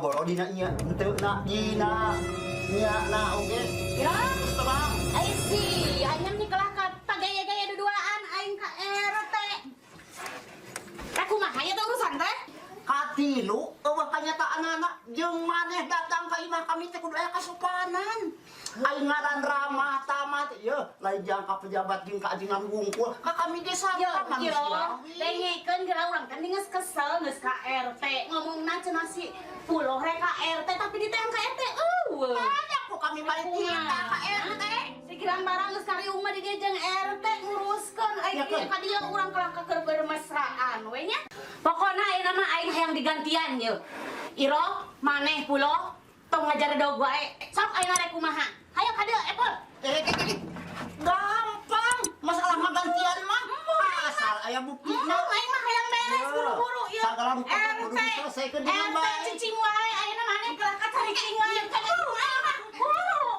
boro dina nya henteu na dina nya na oge. Ya, Terang. aing sih ayam nih kelah ka gaya-gaya duduaan aing ka RT. Teh kumaha ya teh urusan teh? Katilu eueuh kanyataanana jeung maneh datang ka imah kami teh kudu aya kasupanan. Aing ngaran Rama tamat ye lain jangka pejabat jeung kaajengan wungkul ka kami desa Yo, manusiawi. dengekeun geura urang kan geus kesel geus ka RT ngomongna cenah si puloh rek ka RT tapi di teh ka RT eueuh. Banyak kok kami balik kita ka RT. Pikiran barang geus kariung mah di dieu jeung RT nguruskeun aing Ya, ieu ka dieu urang kelah keur bermesraan we nya. Pokona ayeuna mah aing hayang digantian ye. Iro, maneh puloh tong ngajar dog wae. Sok ayeuna rek kumaha? Hayo ka dieu Epol. Gampang, masalah mah gantian mah. Asal aya buktina. Aing mah hayang beres buru-buru ieu. Sagala bukti kudu diselesaikeun dengan RT baik. cicing wae ayeuna maneh kelah ka cicing wae. Buru ayeuna mah. Buru.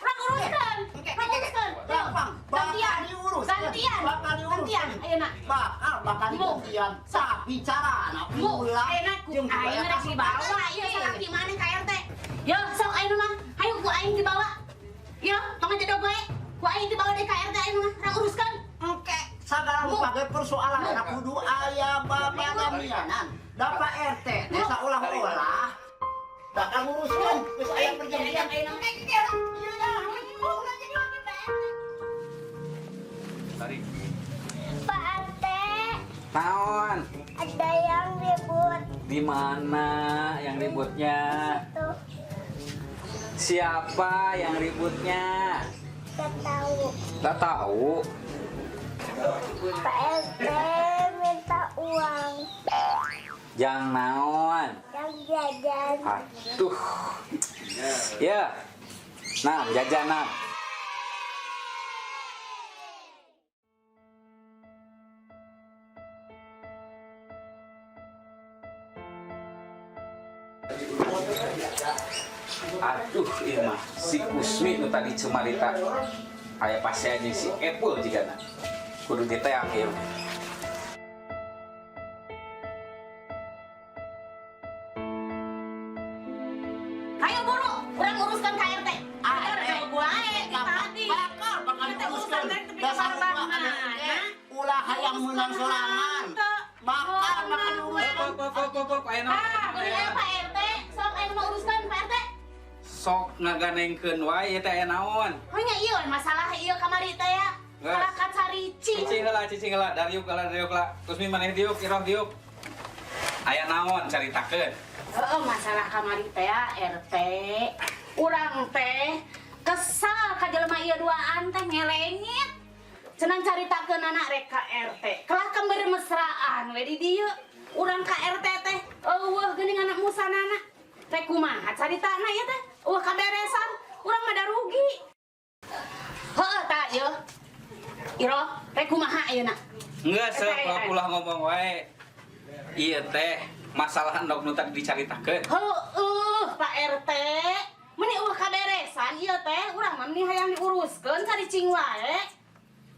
Urang uruskeun. Urang uruskeun. Gampang, Gantian. bakal diurus. Gantian. Bakal diurus. Gantian ayeuna. Bakal gantian. Tapi carana Bu, ulah ayeuna ku jeung aing rek dibawa ieu salaki maneh ka RT. Yo, sok ayeuna mah. Hayu ku aing dibawa. Yo, tong aja dog wae. Ku aing dibawa deui ka RT ayeuna mah. Urang uruskeun. Engke sagala page persoalan kudu aya babadamianan. Da Pak RT teh saulah-ulah bakal nguruskeun geus aya perjanjian. Tarik. Pak RT, Naon? ada yang ribut Di mana yang ributnya? tuh, Siapa yang ributnya? gak tahu. Tak tahu. Pak RT minta uang Yang naon? yang jajan. Aduh. Ya. Nah, jajanan. Aduh, iya mah si Kusmi nu tadi cumarita aya pasti aja si Apple juga nah. Kudu diteakin. Hayo buru, urang uruskeun ka RT. Ayo dog wae tadi. Bakal Kita urusan rek tepi dasar barbangan. ulah hayang menang sorangan. Bakal diurus. Ayo Aya Pak RT, sok ayeuna mah uruskeun Pak RT. sok ngaganengkeun wae teh aya naon. Hanya ieu masalah ieu kamari teh ya. Geus. Kalah ka caricing. Cicing heula, dariuk lah. Kusmi maneh diuk, iroh diuk. Aya naon caritakeun? Heeh, masalah kamari teh ya RT. Urang teh kesal ka jelema ieu duaan teh ngelengit. Cenah caritakeun anak rek ka RT. Kelah kembeur mesraan we di dieu. Urang ka RT teh eueuh geuning anak musanana. Rek kumaha caritana ieu teh? Eueuh kaberesan, urang mah da rugi. Heueuh tah ieu. Iro, rek kumaha ayeuna? Enggak, ulah ngomong wae. Iya teh, masalah endog nu tadi dicaritakeun. Heueuh, Pak RT. Meni eueuh kaberesan ieu teh, urang mah meni hayang diuruskeun caricing wae.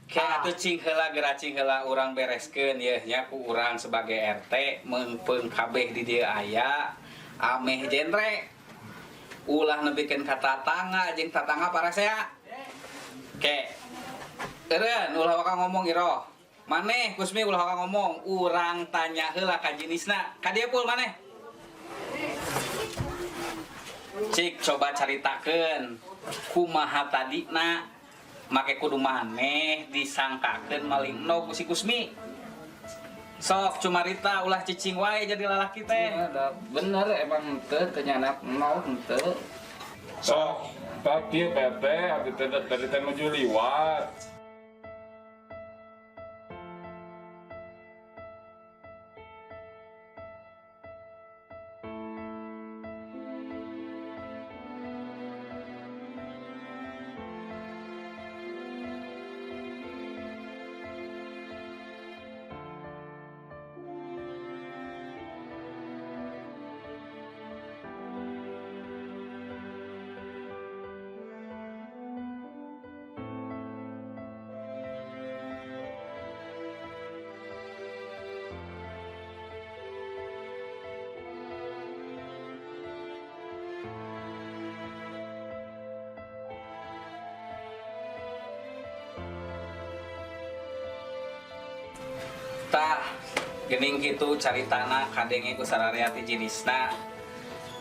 Kayak atuh cing heula geura cing heula urang bereskeun ye nya ku urang sebagai RT meungpeung kabeh di dieu aya ameh genre. Ulah nebikeun ka tatangga jeung tatangga parasea. Ke. Eureun ulah waka ngomong iro. Maneh Kusmi ulah waka ngomong, urang tanya heula ka jenisna. Ka dieu pul maneh. Cik coba caritakeun kumaha tadina make kudu maneh disangkakeun maling no ku si Kusmi. Sok cumarita ulah cicing wae jadi lalaki teh. Bener emang henteu teu nyanak mau henteu. Sok, tapi PT abdi tadi teh menuju liwat. Tah gening kitu caritana kadenge ku sararea ti jenisna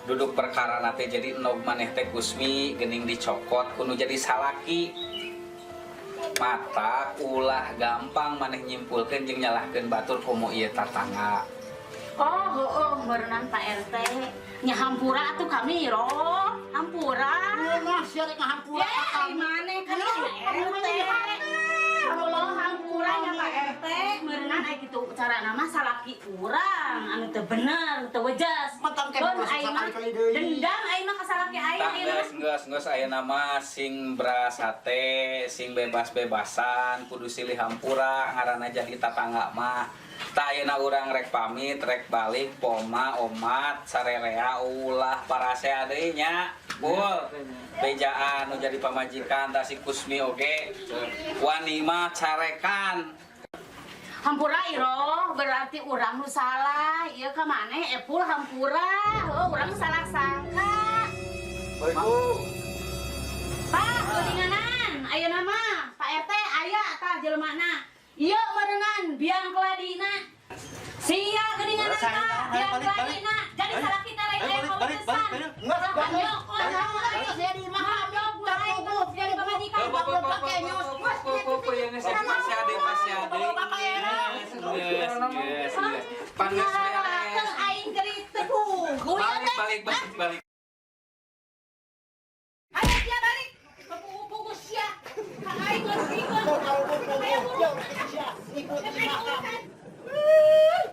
duduk perkara nate jadi enog maneh teh Kusmi gening dicokot kudu jadi salaki mata ulah gampang maneh nyimpulkeun jeung nyalahkeun batur komo ieu tatangga. Oh, heueuh berenang Pak RT. Nya hampura atuh kami roh. Hampura. Nah, sia rek ngahampura Ya, di mana kan RT. Allah hampura nya Pak RT. Berenang aya kitu cara nama salaki urang anu teu bener, teu wejas. Mentang ke Mun dosa ayeuna sekali-kali deui. dendam ayeuna ka salaki aya Tah ayeuna. geus ayeuna mah sing brasate sing bebas-bebasan kudu silih hampura ngaranna jadi tatangga mah. Tah ayeuna urang rek pamit rek balik poma omat sarerea ulah parasea deui nya. Bul. Bejaan nu jadi pamajikan tah si Kusmi oge. Wani mah carekan. Hampura iro berarti urang nu salah. Ieu ka maneh epul hampura. Heuh urang salah sangka. Pak, geuninganan ayeuna mah Pak RT aya tah jelemana. Ieu meureungan biang keladina. Sia geuninganan tah biang keladina. Jadi salah kita lain aya pamungkesan. Ulah nyok, Jadi mah nyok, jadi pamajikan. Ngarakeun aing geus teguh. Balik. Ayo dia balik. Buku sia. Ka aing geus ikut.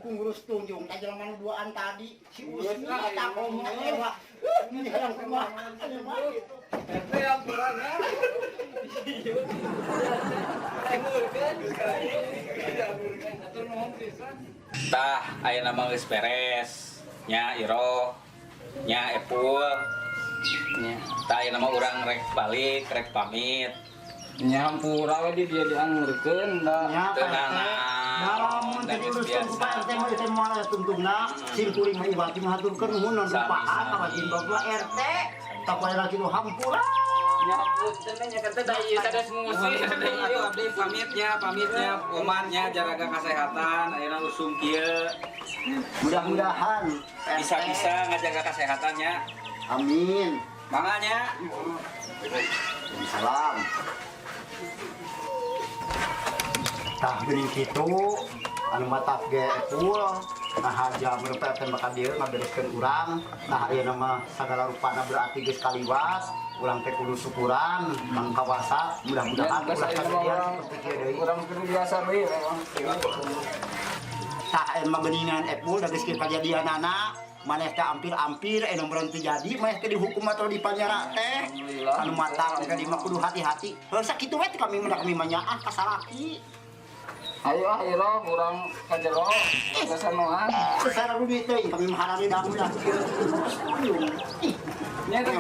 Pengurus tunjung tak jalan duaan tadi si Usmi tak ngomong ewa ini yang kumah Tah ayeuna mah geus beres nya Iro nya Epul nya tah ayeuna mah urang rek balik rek pamit Nyampura we di dia diangeurkeun da. Namun jadi urus tunggu Pak RT mah itu moal tungtungna simkuring mah iwati ngaturkeun nuhun non rupaan kawajin bapak RT tak boleh lagi nu hampura Nyamputkeun nya kata da ieu sada semusi. Atuh abdi pamitnya omatnya jaraga kesehatan ayeuna usum kieu mudah-mudahan bisa ngajaga kesehatannya amin makanya salam tah geuning kitu anu matap ge epul nah haja berpepen maka dieu ngabereskeun urang nah ayeuna mah sagala rupana berarti geus kaliwat urang teh kudu syukuran mangkawasa mudah-mudahan ulah kejadian seperti kieu deui Urang kudu biasa we memang. tah emang geuningan epul da geus kieu kajadianana maneh teh ampir-ampir anu berhenti jadi maneh teh dihukum atau dipanjara teh anu matang teh mah kudu hati-hati heuh sakitu we teh kami mendak kami manyaah ka salaki Ayo Iro urang ka jero kesanoan. Secara duit teh kami maharani dah udah. Nya teh.